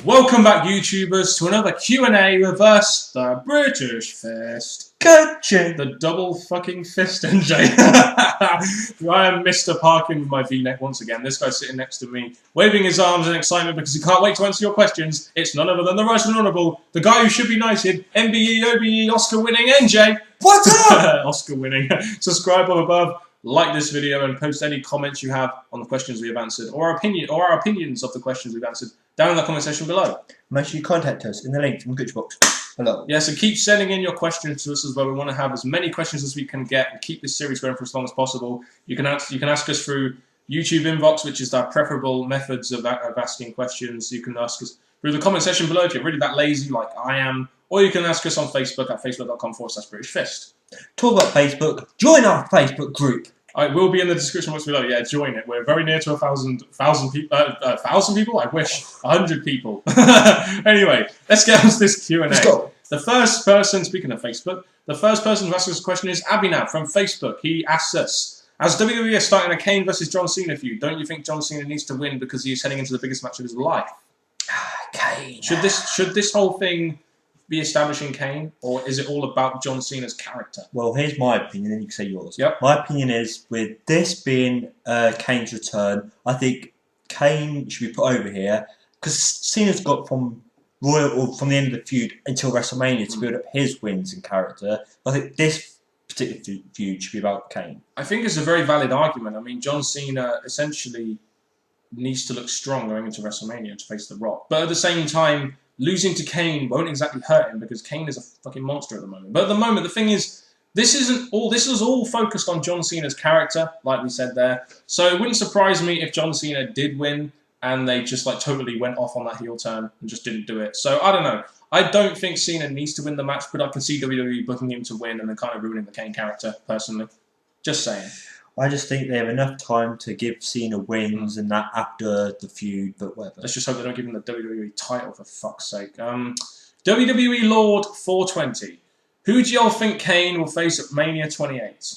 Welcome back, YouTubers, to another Q&A reverse the British Fist. Gotcha. The double fucking fist, NJ. I am Mr. Parkin with my V-neck once again. This guy's sitting next to me, waving his arms in excitement because he can't wait to answer your questions. It's none other than the Right and Honourable, the guy who should be knighted, MBE, OBE, Oscar-winning NJ. What's up? Oscar-winning. Subscribe up above, like this video, and post any comments you have on the questions we have answered, or our opinions of the questions we've answered down in the comment section below. Make sure you contact us in the link from the description box below. Yeah, so keep sending in your questions to us as well. We want to have as many questions as we can get and keep this series going for as long as possible. You can ask us through YouTube inbox, which is our preferable methods of asking questions. You can ask us through the comment section below if you're really that lazy like I am, or you can ask us on Facebook at facebook.com/British Fist. Talk about Facebook. Join our Facebook group. It will be in the description box below. Yeah, join it. We're very near to 1,000 people. 1,000 people? I wish. 100 people. Anyway, let's get on to this Q&A. Let's go. The first person, speaking of Facebook, the first person who asked us a question is Abhinav from Facebook. He asks us, as WWE is starting a Kane versus John Cena feud, don't you think John Cena needs to win because he is heading into the biggest match of his life? Kane. Should this whole thing be establishing Kane, or is it all about John Cena's character? Well, here's my opinion, and you can say yours. Yep. My opinion is, with this being Kane's return, I think Kane should be put over here because Cena's got from the end of the feud until WrestleMania to build up his wins and character. I think this particular feud should be about Kane. I think it's a very valid argument. I mean, John Cena essentially needs to look strong going into WrestleMania to face The Rock, but at the same time, losing to Kane won't exactly hurt him because Kane is a fucking monster at the moment. But at the moment, the thing is, this is all focused on John Cena's character, like we said there. So it wouldn't surprise me if John Cena did win and they just like totally went off on that heel turn and just didn't do it. So I don't know. I don't think Cena needs to win the match, but I can see WWE booking him to win and then kind of ruining the Kane character, personally. Just saying. I just think they have enough time to give Cena wins and that after the feud, but whatever. Let's just hope they don't give him the WWE title, for fuck's sake. WWE Lord 420. Who do y'all think Kane will face at Mania 28?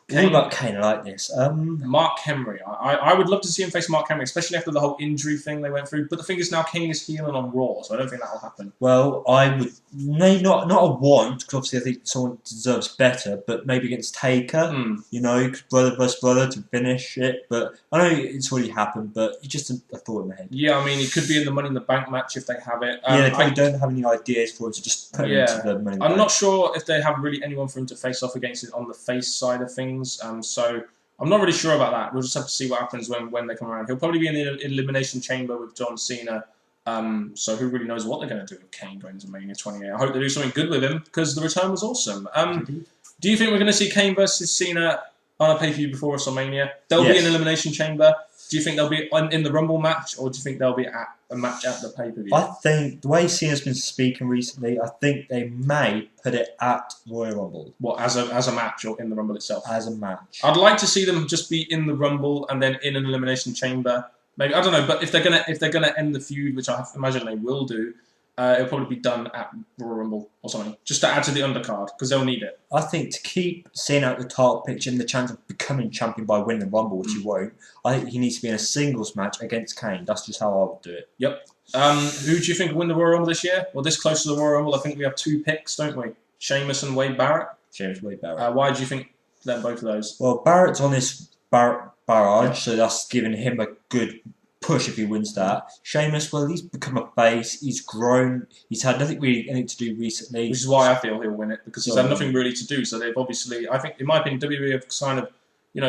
What about Kane? I like this. Mark Henry. I would love to see him face Mark Henry, especially after the whole injury thing they went through. But the thing is now Kane is healing on Raw, so I don't think that will happen. Well, I would not a want, because obviously I think someone deserves better, but maybe against Taker, you know, brother versus brother to finish it. But I know it's already happened, but it's just a thought in my head. Yeah, I mean, it could be in the Money in the Bank match if they have it. Yeah, they probably don't have any ideas for it to just put it into the Money in the Bank. I'm not sure if they have really anyone for him to face off against it on the face side of things. So I'm not really sure about that. We'll just have to see what happens when they come around. He'll probably be in the Elimination Chamber with John Cena. So who really knows what they're going to do with Kane going to Mania 28. I hope they do something good with him because the return was awesome. Do you think we're going to see Kane versus Cena on a pay-per-view before WrestleMania? They'll be in Elimination Chamber. Do you think they'll be in the Rumble match, or do you think they'll be at a match at the pay-per-view? I think the way Cena's been speaking recently, I think they may put it at Royal Rumble. What, as a match or in the Rumble itself? As a match. I'd like to see them just be in the Rumble and then in an Elimination Chamber. Maybe, I don't know, but if they're gonna end the feud, which I imagine they will do, it'll probably be done at Royal Rumble or something, just to add to the undercard because they'll need it. I think to keep Cena at the title picture and the chance of becoming champion by winning the Rumble, which he won't, I think he needs to be in a singles match against Kane. That's just how I would do it. Yep. Who do you think will win the Royal Rumble this year? Well, this close to the Royal Rumble, I think we have two picks, don't we? Sheamus and Wade Barrett. Sheamus, Wade Barrett. Why do you think they're both of those? Well, Barrett's on this barrage, so that's giving him a good push if he wins that. Sheamus, well, he's become a face. He's grown. He's had anything to do recently. Which is why I feel he'll win it, because he's had nothing really to do. So they've obviously, I think, in my opinion, WWE have kind of,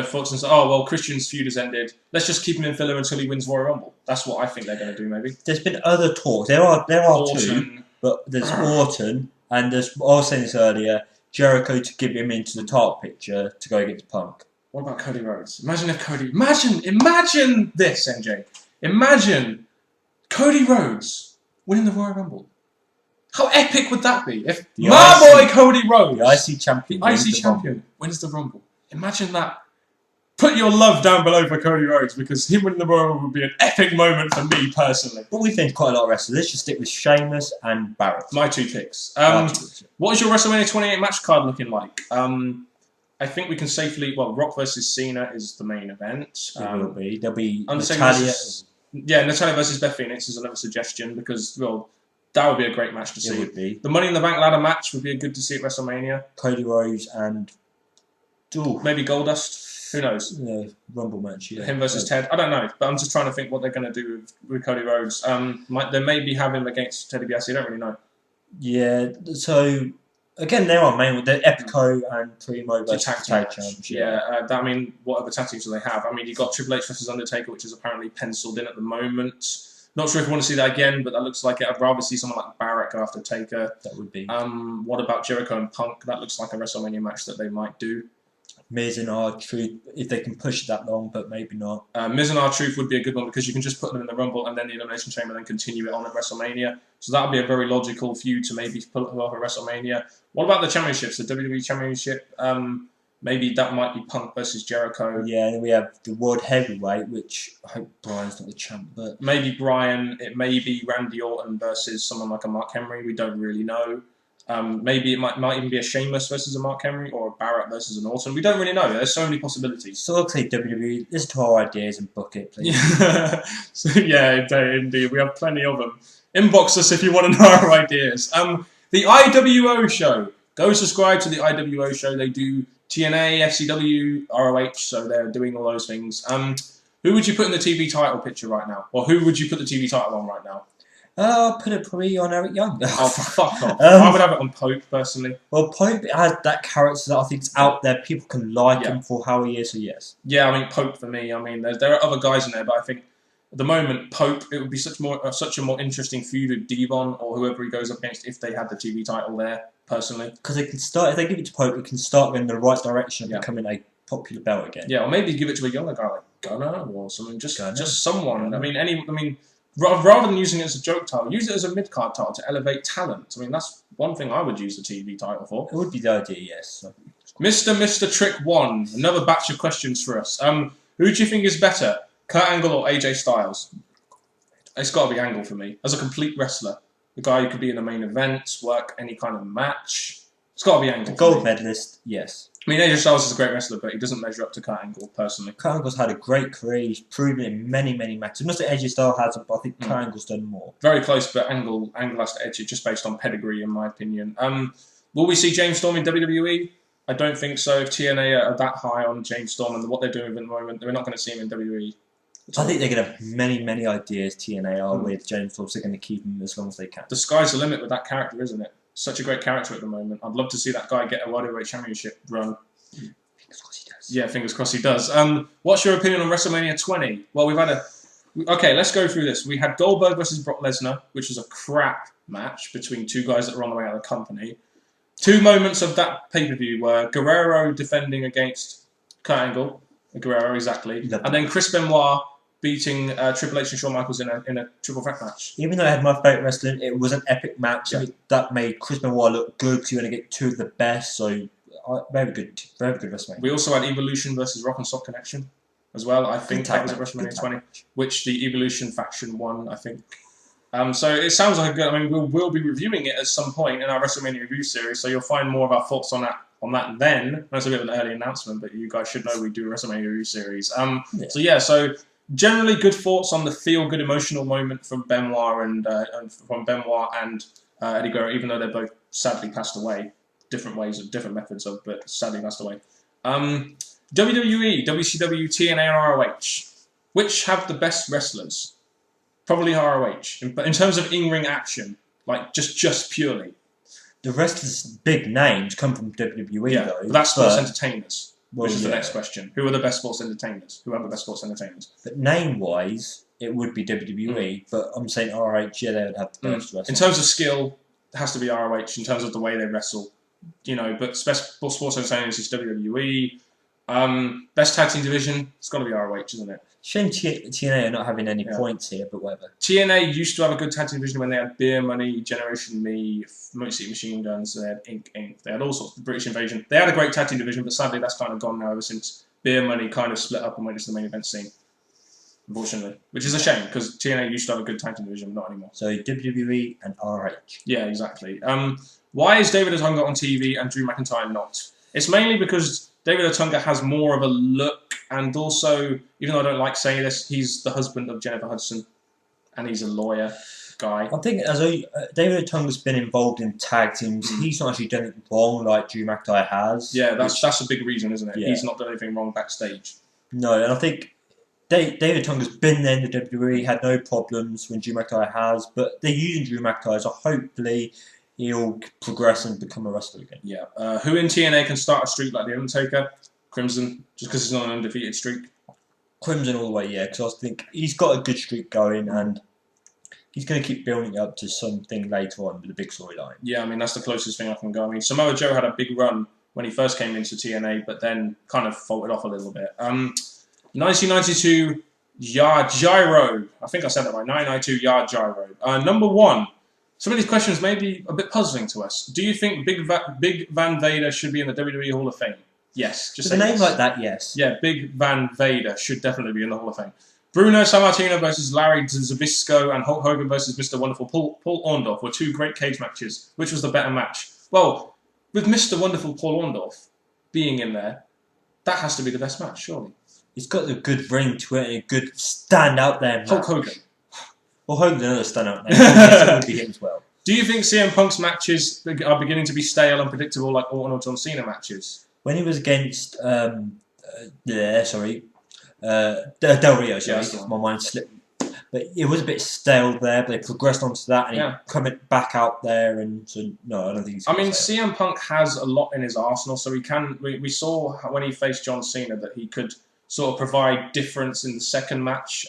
thought and said, oh, well, Christian's feud has ended. Let's just keep him in filler until he wins Royal Rumble. That's what I think they're going to do, maybe. There's been other talks. There are Orton. Two, but there's Orton, and there's, I was saying this earlier, Jericho to give him into the title picture to go against Punk. What about Cody Rhodes? Imagine if imagine this, NJ. Imagine Cody Rhodes winning the Royal Rumble. How epic would that be? If boy Cody Rhodes, the IC champion, wins the Rumble. Imagine that. Put your love down below for Cody Rhodes, because him winning the Royal Rumble would be an epic moment for me personally. But we've been quite a lot of wrestlers. Let's just stick with Sheamus and Barrett. My two picks. What is your WrestleMania 28 match card looking like? I think we can safely... Well, Rock versus Cena is the main event. It will be. There'll be Undertaker Natalia. Yeah, Natalia versus Beth Phoenix is another suggestion because, well, that would be a great match to see. It would be. The Money in the Bank ladder match would be good to see at WrestleMania. Cody Rhodes and... Maybe Goldust. Who knows? Yeah, Rumble match, yeah. Him versus Ted. I don't know, but I'm just trying to think what they're going to do with Cody Rhodes. They may be having him against Teddy DiBiase. I don't really know. Yeah, so... Again, they're our main... They're Epico and Primo versus tag champs. Yeah, I mean, what other tag teams do they have? I mean, you've got Triple H versus Undertaker, which is apparently penciled in at the moment. Not sure if you want to see that again, but that looks like it. I'd rather see someone like Barrett go after Taker. That would be. What about Jericho and Punk? That looks like a WrestleMania match that they might do. Miz and R-Truth, if they can push it that long, but maybe not. Miz and R-Truth would be a good one because you can just put them in the Rumble and then the Elimination Chamber and then continue it on at WrestleMania. So that would be a very logical feud to maybe pull it off at WrestleMania. What about the championships? The WWE Championship? Maybe that might be Punk versus Jericho. Yeah, and then we have the World Heavyweight, which I hope Bryan's not the champ, but... Maybe Bryan. It may be Randy Orton versus someone like a Mark Henry. We don't really know. Maybe it might even be a Sheamus versus a Mark Henry or a Barrett versus an Orton. We don't really know. There's so many possibilities. So I'll say WWE, listen to our ideas and book it, please. Yeah, indeed. We have plenty of them. Inbox us if you want to know our ideas. The IWO show. Go subscribe to the IWO show. They do TNA, FCW, ROH, so they're doing all those things. Who would you put in the TV title picture right now? Or who would you put the TV title on right now? I'll put it probably on Eric Young. Oh, fuck off. I would have it on Pope, personally. Well, Pope has that character that I think is out there. People can like him for how he is, so yes. Yeah, I mean, Pope for me. I mean, there are other guys in there, but I think at the moment, Pope, it would be such a more interesting feud with Devon or whoever he goes up against if they had the TV title there, personally. Because they can start, if they give it to Pope, it can start in the right direction of becoming a popular belt again. Yeah, or maybe give it to a younger guy like Gunner or something. Just someone. I mean, rather than using it as a joke title, use it as a mid-card title to elevate talent. I mean, that's one thing I would use the TV title for. It would be the idea, yes. Mr. Trick 1, another batch of questions for us. Who do you think is better, Kurt Angle or AJ Styles? It's got to be Angle for me. As a complete wrestler, the guy who could be in the main event, work any kind of match. It's got to be Angle. Gold medalist, yes. I mean, AJ Styles is a great wrestler, but he doesn't measure up to Kurt Angle, personally. Kurt Angle's had a great career. He's proven it in many, many matches. Not that AJ Styles hasn't, but I think Kurt Angle's done more. Very close, but Angle has to edge it just based on pedigree, in my opinion. Will we see James Storm in WWE? I don't think so. If TNA are that high on James Storm and what they're doing at the moment, we're not going to see him in WWE. I think they're going to have many, many ideas, TNA are, with James Storm. So they're going to keep him as long as they can. The sky's the limit with that character, isn't it? Such a great character at the moment. I'd love to see that guy get a World Heavyweight Championship run. Fingers crossed he does. Yeah, fingers crossed he does. What's your opinion on WrestleMania 20? Well, we've had Okay, let's go through this. We had Goldberg versus Brock Lesnar, which was a crap match between two guys that were on the way out of the company. Two moments of that pay-per-view were Guerrero defending against Kurt Angle. Guerrero, exactly. And then Chris Benoit beating Triple H and Shawn Michaels in a triple threat match. Even though I had my favourite wrestling, it was an epic match. Yeah. That made Chris Benoit look good because you're going to get two of the best. So, very good wrestling. We also had Evolution versus Rock and Sock Connection as well. I think that was at WrestleMania 20, which the Evolution faction won, I think. So it sounds like a good... I mean, we'll be reviewing it at some point in our WrestleMania review series, so you'll find more of our thoughts on that then. That's a bit of an early announcement, but you guys should know we do a WrestleMania review series. So generally good thoughts on the feel-good emotional moment from Benoit and Eddie Guerrero, even though they're both sadly passed away. Different methods of, but sadly passed away. WWE, WCW, TNA, and ROH. Which have the best wrestlers? Probably ROH. But in terms of in-ring action, like just purely. The wrestlers' big names come from WWE, though. But that's sports entertainers, which is the next question. Who are the best sports entertainers? Who have the best sports entertainers? But name-wise, it would be WWE, but I'm saying ROH, yeah, they would have the best wrestlers. In terms of skill, it has to be ROH. In terms of the way they wrestle, but sports entertainers is WWE. Best tag team division, it's got to be ROH, isn't it? Shame TNA are not having any points here, but whatever. TNA used to have a good tag team division when they had Beer Money, Generation Me, Mostly Machine Guns, they had Inc. They had all sorts of British Invasion. They had a great tag team division, but sadly that's kind of gone now ever since Beer Money kind of split up and went into the main event scene. Unfortunately. Which is a shame, because TNA used to have a good tag team division, but not anymore. So WWE and ROH. Yeah, exactly. Why is David Otunga on TV and Drew McIntyre not? It's mainly because David Otunga has more of a look, and also, even though I don't like saying this, he's the husband of Jennifer Hudson, and he's a lawyer guy. I think as David Otunga's been involved in tag teams, he's not actually done it wrong like Drew McIntyre has. Yeah, that's a big reason, isn't it? Yeah. He's not done anything wrong backstage. No, and I think David Otunga's been there in the WWE, had no problems when Drew McIntyre has, but they're using Drew McIntyre, so hopefully he'll progress and become a wrestler again. Yeah. Who in TNA can start a streak like The Undertaker? Crimson, just because he's not an undefeated streak. Crimson all the way, yeah, because I think he's got a good streak going, and he's going to keep building up to something later on with a big storyline. Yeah, I mean, that's the closest thing I can go. I mean, Samoa Joe had a big run when he first came into TNA, but then kind of faltered off a little bit. 1992 Yard Gyro. I think I said that right. 1992 Yard Gyro. Number 1. Some of these questions may be a bit puzzling to us. Do you think Big Van Vader should be in the WWE Hall of Fame? Yes. Just with a name yes. like that, yes. Yeah, Big Van Vader should definitely be in the Hall of Fame. Bruno Sammartino versus Larry Zbyszko and Hulk Hogan versus Mr. Wonderful Paul Orndorff were 2 great cage matches. Which was the better match? Well, with Mr. Wonderful Paul Orndorff being in there, that has to be the best match, surely. He's got a good ring to it, a good stand out there match. Hulk Hogan. Well, Hogan's another stand out there. It would be him as well. Do you think CM Punk's matches are beginning to be stale and predictable like Orton or John Cena matches? When he was against, Del Rio, sorry, my mind slipped. But it was a bit stale there, but they progressed onto that, and he coming back out there, and so, no, I don't think he's... I mean, CM Punk has a lot in his arsenal, so he can... We saw when he faced John Cena that he could sort of provide difference in the second match.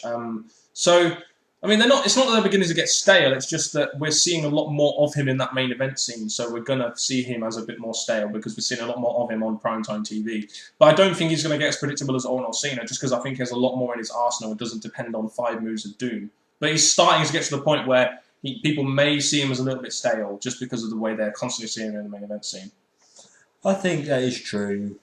So, I mean, it's not that they're beginning to get stale, it's just that we're seeing a lot more of him in that main event scene, so we're going to see him as a bit more stale because we're seeing a lot more of him on primetime TV. But I don't think he's going to get as predictable as Orton or Cena, just because I think he has a lot more in his arsenal and doesn't depend on 5 moves of doom. But he's starting to get to the point where people may see him as a little bit stale, just because of the way they're constantly seeing him in the main event scene. I think that is true.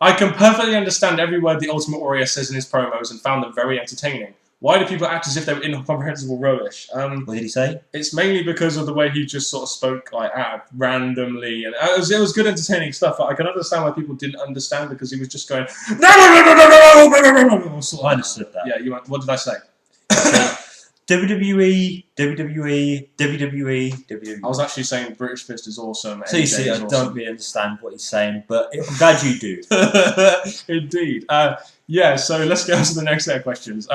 I can perfectly understand every word the Ultimate Warrior says in his promos and found them very entertaining. Why do people act as if they were incomprehensible rubbish? What did he say? It's mainly because of the way he just sort of spoke like randomly, and it was good, entertaining stuff. But I can understand why people didn't understand because he was just going. I understood that. Yeah, you went. What did I say? WWE. I was actually saying British Fist is awesome. So you see, I don't really understand what he's saying, but I'm glad you do. Indeed. Yeah, so let's go on to the next set of questions.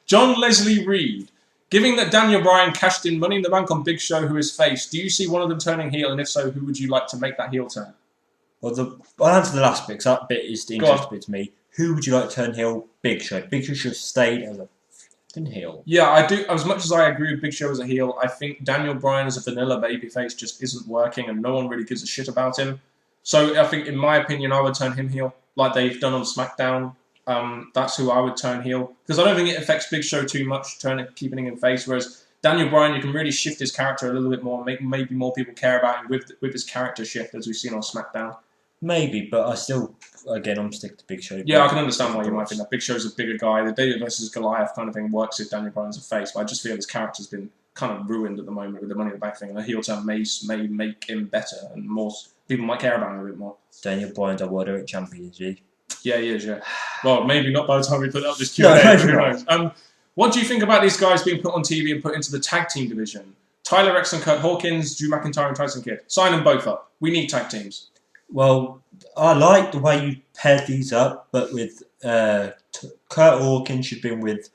John Leslie Reed. Given that Daniel Bryan cashed in Money in the Bank on Big Show, who is face, do you see one of them turning heel? And if so, who would you like to make that heel turn? Well, I'll answer the last bit, because that bit is the interesting bit to me. Who would you like to turn heel? Big Show. Big Show should have stayed as a heel. Yeah, I do. As much as I agree with Big Show as a heel, I think Daniel Bryan as a vanilla babyface just isn't working, and no one really gives a shit about him. So I think, in my opinion, I would turn him heel, like they've done on SmackDown. That's who I would turn heel, because I don't think it affects Big Show too much, keeping him face. Whereas Daniel Bryan, you can really shift his character a little bit more, make maybe more people care about him with his character shift, as we've seen on SmackDown. Maybe, but I still, again, I'm sticking to Big Show. Yeah, I can understand why you might think that. Big Show's a bigger guy. The David versus Goliath kind of thing works if Daniel Bryan's a face, but I just feel his character's been kind of ruined at the moment with the Money in the Bank thing, and a heel turn may make him better, and more people might care about him a bit more. Daniel Bryan's a World Heavyweight Champion, is he? Yeah, he is, yeah. Well, maybe not by the time we put up this Q&A, who knows. What do you think about these guys being put on TV and put into the Tag Team Division? Tyler Rex and Kurt Hawkins, Drew McIntyre and Tyson Kidd. Sign them both up. We need tag teams. Well, I like the way you paired these up, but with Kurt Hawkins should have been with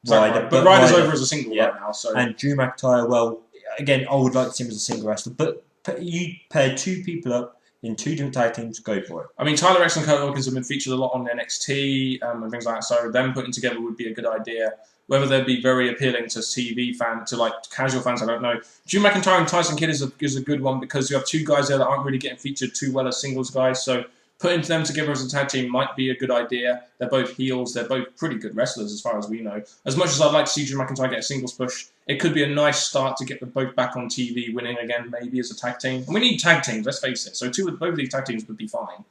Ryder. But Ryder's over as a single right now. So. And Drew McIntyre, well, again, I would like to see him as a single wrestler, but you paired 2 people up in 2 different tag teams, go for it. I mean, Tyler Rex and Kurt Hawkins have been featured a lot on NXT and things like that, so them putting together would be a good idea. Whether they'd be very appealing to TV fans, to like casual fans, I don't know. Drew McIntyre and Tyson Kidd is a good one because you have 2 guys there that aren't really getting featured too well as singles guys, so putting them together as a tag team might be a good idea. They're both heels. They're both pretty good wrestlers as far as we know. As much as I'd like to see Drew McIntyre get a singles push, it could be a nice start to get them both back on TV, winning again maybe as a tag team. And we need tag teams, let's face it. So both of these tag teams would be fine.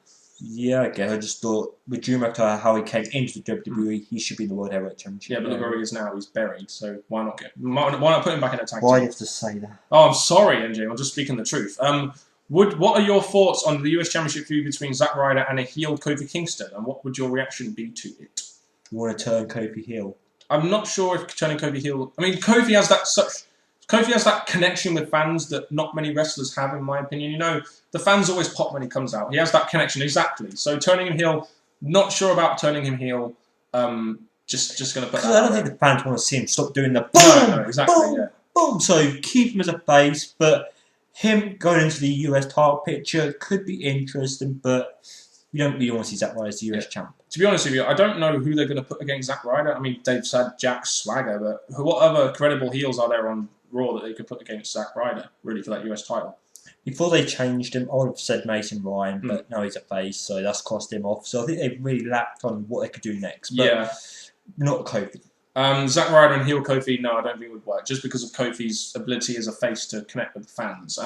Yeah, I guess. I just thought with Drew McIntyre, how he came into the WWE, he should be the World Heavyweight Championship. Yeah, but look where he is now. He's buried. So why not put him back in a tag team? Why do you have to say that? Oh, I'm sorry, MJ. I'm just speaking the truth. What are your thoughts on the US Championship feud between Zack Ryder and a heel Kofi Kingston, and what would your reaction be to it? You want to turn Kofi heel? I'm not sure if turning Kofi heel. I mean, Kofi has that connection with fans that not many wrestlers have, in my opinion. You know, the fans always pop when he comes out. He has that connection, exactly. So turning him heel, not sure about turning him heel. Just going to put that. I don't think the fans want to see him stop doing the boom, no, exactly, boom, yeah. boom. So keep him as a face, but him going into the US title picture could be interesting, but you don't really want to see Zack Ryder as the US champ. To be honest with you, I don't know who they're going to put against Zack Ryder. I mean, they've said Jack Swagger, but what other credible heels are there on Raw that they could put against Zack Ryder, really, for that US title? Before they changed him, I would have said Mason Ryan, but now he's a face, so that's cost him off. So I think they've really lacked on what they could do next. But not Kofi. Zack Ryder and heel Kofi, no, I don't think it would work, just because of Kofi's ability as a face to connect with the fans.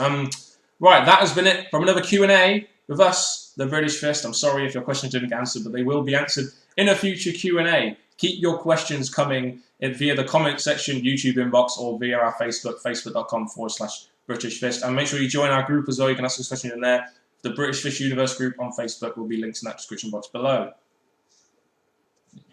Right, that has been it from another Q&A with us, the British Fist. I'm sorry if your questions didn't get answered, but they will be answered in a future Q&A. Keep your questions coming via the comment section, YouTube inbox, or via our Facebook, facebook.com/British Fist. And make sure you join our group as well. You can ask us questions in there. The British Fist Universe group on Facebook will be linked in that description box below.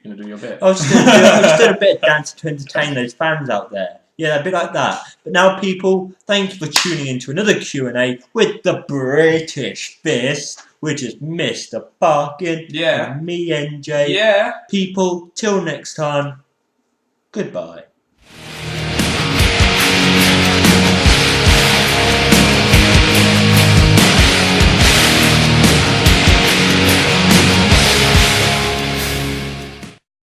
You're going to do your bit. I was just doing a bit of dance to entertain those fans out there. Yeah, a bit like that. But now, people, thank you for tuning in to another Q&A with the British Fist, which is Mr. Parkin and me, NJ. Yeah. People, till next time, goodbye.